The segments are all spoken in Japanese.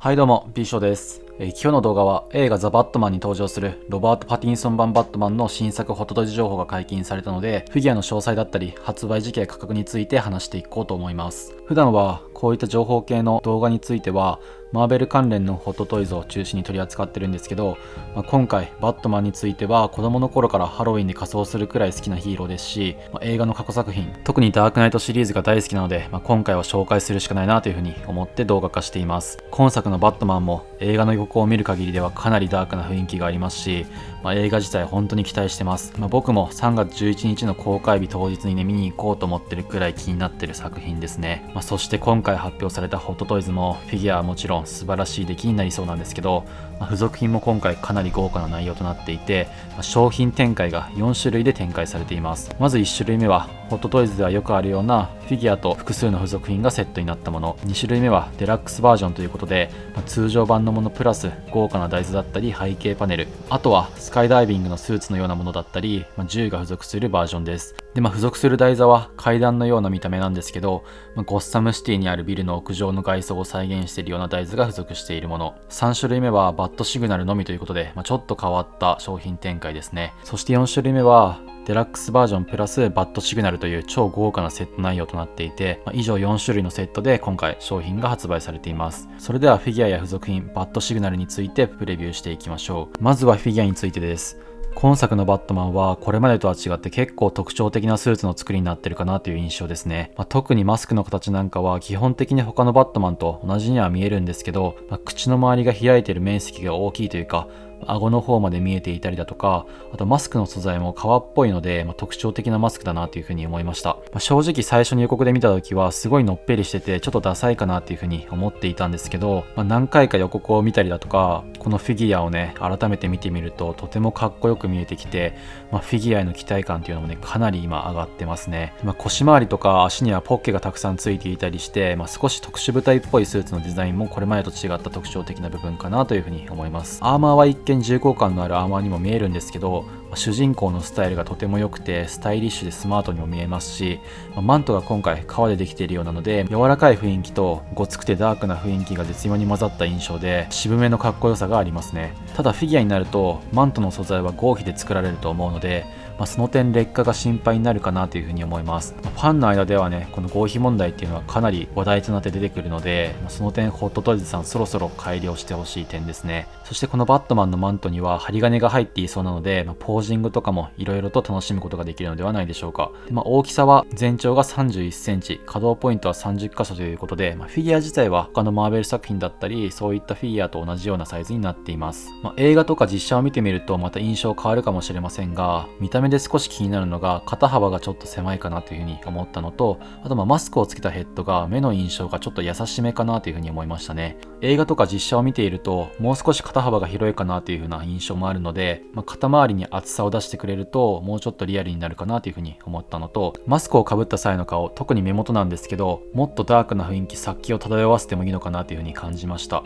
はいどうも、B 賞です。今日の動画は映画ザ・バットマンに登場するロバート・パティンソン版バットマンの新作ホトトイズ情報が解禁されたので、フィギュアの詳細だったり発売時期や価格について話していこうと思います。普段はこういった情報系の動画についてはマーベル関連のホットトイズを中心に取り扱ってるんですけど、今回バットマンについては子供の頃からハロウィンで仮装するくらい好きなヒーローですし、映画の過去作品、特にダークナイトシリーズが大好きなので、今回は紹介するしかないなというふうに思って動画化しています。今作のバットマンも映画の予告を見る限りではかなりダークな雰囲気がありますし、映画自体本当に期待してます。僕も3月11日の公開日当日にね見に行こうと思ってるくらい気になってる作品ですね。そして今回発表されたホットトイズもフィギュアはもちろん素晴らしい出来になりそうなんですけど、付属品も今回かなり豪華な内容となっていて、商品展開が4種類で展開されています。まず1種類目はホットトイズではよくあるようなフィギュアと複数の付属品がセットになったもの。2種類目はデラックスバージョンということで、通常版のものプラス豪華な台座だったり背景パネル、あとはスカイダイビングのスーツのようなものだったり、銃が付属するバージョンです。で、付属する台座は階段のような見た目なんですけど、ゴッサムシティにあるビルの屋上の外装を再現しているような台座が付属しているもの。3種類目はバッドシグナルのみということで、ちょっと変わった商品展開ですね。そして4種類目はデラックスバージョンプラスバッドシグナルという超豪華なセット内容となっていて、以上4種類のセットで今回商品が発売されています。それではフィギュアや付属品バッドシグナルについてプレビューしていきましょう。まずはフィギュアについてです。今作のバットマンはこれまでとは違って結構特徴的なスーツの作りになってるかなという印象ですね。特にマスクの形なんかは基本的に他のバットマンと同じには見えるんですけど、口の周りが開いている面積が大きいというか、顎の方まで見えていたりだとか、あとマスクの素材も革っぽいので、特徴的なマスクだなというふうに思いました。正直最初に予告で見た時はすごいのっぺりしててちょっとダサいかなっていうふうに思っていたんですけど、何回か予告を見たりだとか、このフィギュアをね改めて見てみるととてもかっこよく見えてきて、フィギュアへの期待感っていうのもねかなり今上がってますね。腰回りとか足にはポッケがたくさんついていたりして、少し特殊部隊っぽいスーツのデザインもこれまでと違った特徴的な部分かなというふうに思います。アーマーは一見重厚感のあるアーマーにも見えるんですけど、主人公のスタイルがとても良くてスタイリッシュでスマートにも見えますし、マントが今回革でできているようなので柔らかい雰囲気とごつくてダークな雰囲気が絶妙に混ざった印象で渋めのかっこよさがありますね。ただフィギュアになるとマントの素材は合皮で作られると思うので、その点劣化が心配になるかなというふうに思います。ファンの間ではねこの合皮問題っていうのはかなり話題となって出てくるので、その点ホットトイズさんそろそろ改良してほしい点ですね。そしてこのバットマンのマントには針金が入っていそうなので、ポージングとかもいろいろと楽しむことができるのではないでしょうか。で、大きさは全長が31センチ、可動ポイントは30箇所ということで、フィギュア自体は他のマーベル作品だったりそういったフィギュアと同じようなサイズになっています。映画とか実写を見てみるとまた印象変わるかもしれませんが、見た目で少し気になるのが肩幅がちょっと狭いかなというふうに思ったのと、あとマスクをつけたヘッドが目の印象がちょっと優しめかなというふうに思いましたね。映画とか実写を見ているともう少し肩幅が広いかなというふうな印象もあるので、肩周りに厚さを出してくれるともうちょっとリアルになるかなというふうに思ったのと、マスクをかぶった際の顔、特に目元なんですけど、もっとダークな雰囲気、殺気を漂わせてもいいのかなというふうに感じました。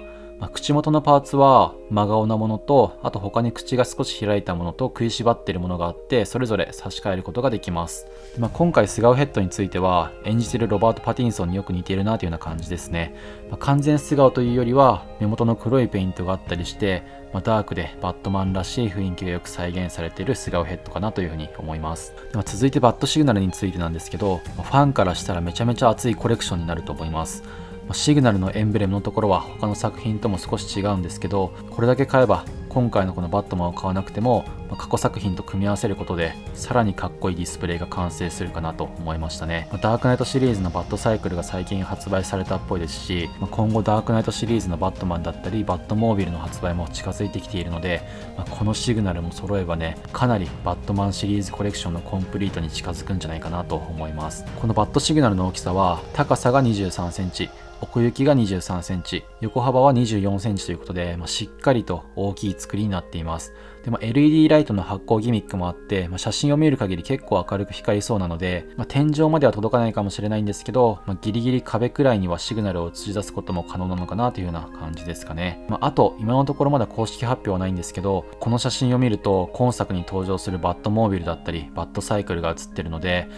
口元のパーツは真顔なものと、あと他に口が少し開いたものと食いしばっているものがあって、それぞれ差し替えることができます。今回素顔ヘッドについては演じているロバート・パティンソンによく似ているなというような感じですね。完全素顔というよりは目元の黒いペイントがあったりして、ダークでバットマンらしい雰囲気がよく再現されている素顔ヘッドかなというふうに思います。続いてバッドシグナルについてなんですけど、ファンからしたらめちゃめちゃ熱いコレクションになると思います。シグナルのエンブレムのところは他の作品とも少し違うんですけど、これだけ買えば今回のこのバットマンを買わなくても過去作品と組み合わせることでさらにかっこいいディスプレイが完成するかなと思いましたね。ダークナイトシリーズのバットサイクルが最近発売されたっぽいですし、今後ダークナイトシリーズのバットマンだったりバットモービルの発売も近づいてきているので、このシグナルも揃えばねかなりバットマンシリーズコレクションのコンプリートに近づくんじゃないかなと思います。このバットシグナルの大きさは高さが23センチ、奥行きが23センチ、横幅は24センチということで、しっかりと大きい作りになっています。で、LED ライトの発光ギミックもあって、写真を見る限り結構明るく光りそうなので、天井までは届かないかもしれないんですけど、ギリギリ壁くらいにはシグナルを映し出すことも可能なのかなというような感じですかね。あと、今のところまだ公式発表はないんですけど、この写真を見ると今作に登場するバットモービルだったり、バットサイクルが写ってるので、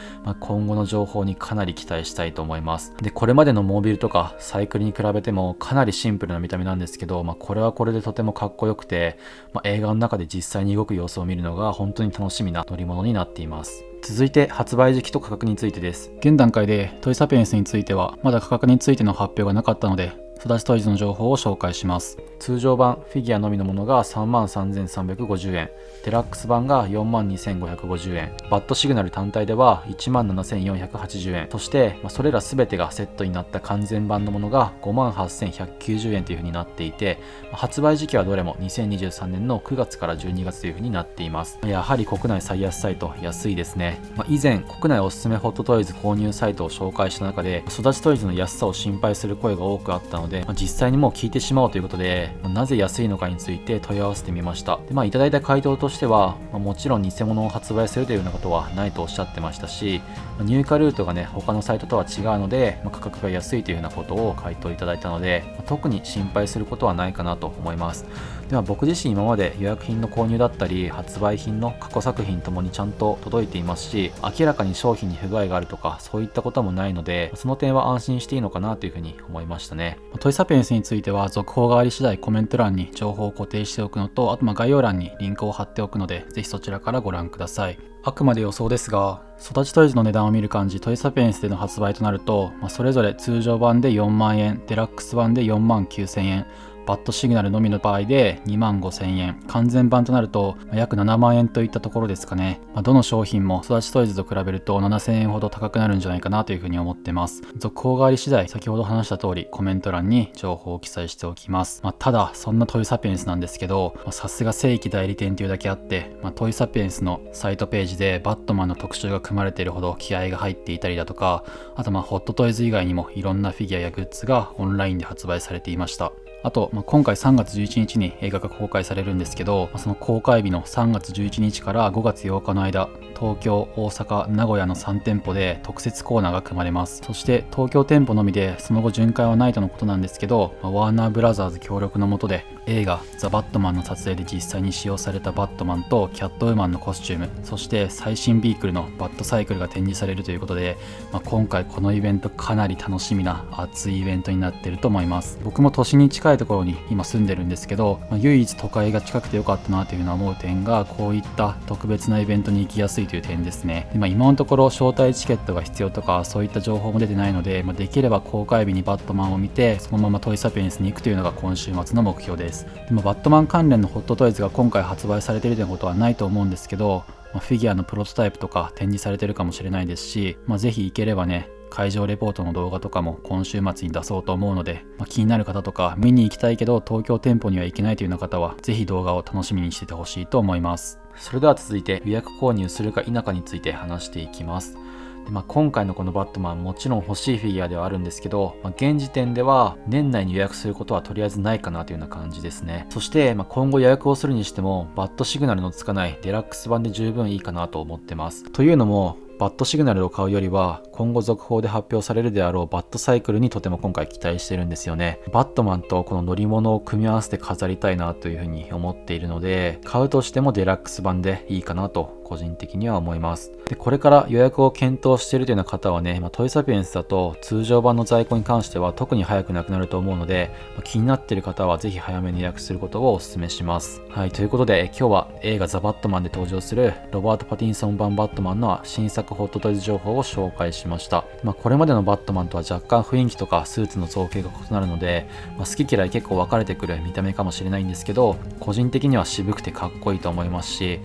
今後の情報にかなり期待したいと思います。で、これまでのモービルとかサイクルに比べてもかなりシンプルな見た目なんですけど、これはこれでとてもかっこよくて、映画の中で実際に動く様子を見るのが本当に楽しみな乗り物になっています。続いて発売時期と価格についてです。現段階でトイサピエンスについてはまだ価格についての発表がなかったので、育ちトイズの情報を紹介します。通常版フィギュアのみのものが 33,350 円、デラックス版が 42,550 円、バットシグナル単体では 17,480 円、そしてそれら全てがセットになった完全版のものが 58,190 円という風になっていて、発売時期はどれも2023年の9月から12月という風になっています。やはり国内最安サイト安いですね。以前国内おすすめホットトイズ購入サイトを紹介した中で、育ちトイズの安さを心配する声が多くあったので、実際にもう聞いてしまおうということで、なぜ安いのかについて問い合わせてみました。で、いただいた回答としては、もちろん偽物を発売するというようなことはないとおっしゃってましたし、入荷ルートがね他のサイトとは違うので、価格が安いというようなことを回答いただいたので、特に心配することはないかなと思います。では僕自身今まで予約品の購入だったり発売品の過去作品ともにちゃんと届いていますし、明らかに商品に不具合があるとかそういったこともないので、その点は安心していいのかなというふうに思いましたね。トイサピエンスについては続報があり次第コメント欄に情報を固定しておくのと、あと概要欄にリンクを貼っておくので、ぜひそちらからご覧ください。あくまで予想ですが、育ちトイズの値段を見る感じ、トイサピエンスでの発売となると、それぞれ通常版で4万円、デラックス版で4万9000円、バットシグナルのみの場合で2万5000円、完全版となると約7万円といったところですかね。どの商品も育ちトイズと比べると7000円ほど高くなるんじゃないかなというふうに思ってます。続報があり次第、先ほど話した通りコメント欄に情報を記載しておきます。ただそんなトイサピエンスなんですけど、さすが正規代理店というだけあって、トイサピエンスのサイトページでバットマンの特集が組まれているほど気合が入っていたりだとか、あとホットトイズ以外にもいろんなフィギュアやグッズがオンラインで発売されていました。あと、今回3月11日に映画が公開されるんですけど、その公開日の3月11日から5月8日の間、東京、大阪、名古屋の3店舗で特設コーナーが組まれます。そして東京店舗のみでその後巡回はないとのことなんですけど、ワーナーブラザーズ協力の下で映画ザ・バットマンの撮影で実際に使用されたバットマンとキャットウーマンのコスチューム、そして最新ビークルのバットサイクルが展示されるということで、今回このイベントかなり楽しみな熱いイベントになっていると思います。僕も都心に近いところに今住んでるんですけど、唯一都会が近くてよかったなというふうな思う点が、こういった特別なイベントに行きやすいという点ですね。で、今のところ招待チケットが必要とかそういった情報も出てないので、できれば公開日にバットマンを見てそのままトイサピエンスに行くというのが今週末の目標です。でもバットマン関連のホットトイズが今回発売されているということはないと思うんですけど、フィギュアのプロトタイプとか展示されているかもしれないですし、ぜひ行ければね、会場レポートの動画とかも今週末に出そうと思うので、気になる方とか見に行きたいけど東京店舗には行けないというような方はぜひ動画を楽しみにしててほしいと思います。それでは続いて予約購入するか否かについて話していきます。で、今回のこのバットマン、もちろん欲しいフィギュアではあるんですけど、現時点では年内に予約することはとりあえずないかなというような感じですね。そして、今後予約をするにしてもバットシグナルのつかないデラックス版で十分いいかなと思ってます。というのもバットシグナルを買うよりは今後続報で発表されるであろうバットサイクルにとても今回期待してるんですよね。バットマンとこの乗り物を組み合わせて飾りたいなというふうに思っているので、買うとしてもデラックス版でいいかなと個人的には思います。で、これから予約を検討しているというような方はね、トイサピエンスだと通常版の在庫に関しては特に早くなくなると思うので、気になっている方はぜひ早めに予約することをお勧めします。はい、ということで今日は映画ザ・バットマンで登場するロバート・パティンソン版バットマンの新作ホットトイズ情報を紹介しました。これまでのバットマンとは若干雰囲気とかスーツの造形が異なるので、好き嫌い結構分かれてくる見た目かもしれないんですけど、個人的には渋くてかっこいいと思いますし、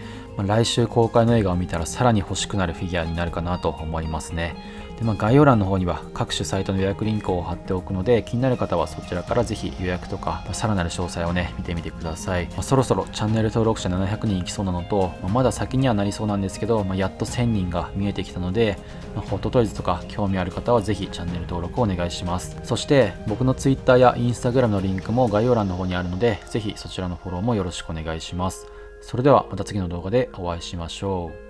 来週公開の映画を見たらさらに欲しくなるフィギュアになるかなと思いますね。で、概要欄の方には各種サイトの予約リンクを貼っておくので、気になる方はそちらからぜひ予約とかさらなる詳細をね見てみてください。そろそろチャンネル登録者700人いきそうなのと、まだ先にはなりそうなんですけど、やっと1000人が見えてきたので、ホットトイズとか興味ある方はぜひチャンネル登録をお願いします。そして僕の Twitter や Instagram のリンクも概要欄の方にあるので、ぜひそちらのフォローもよろしくお願いします。それではまた次の動画でお会いしましょう。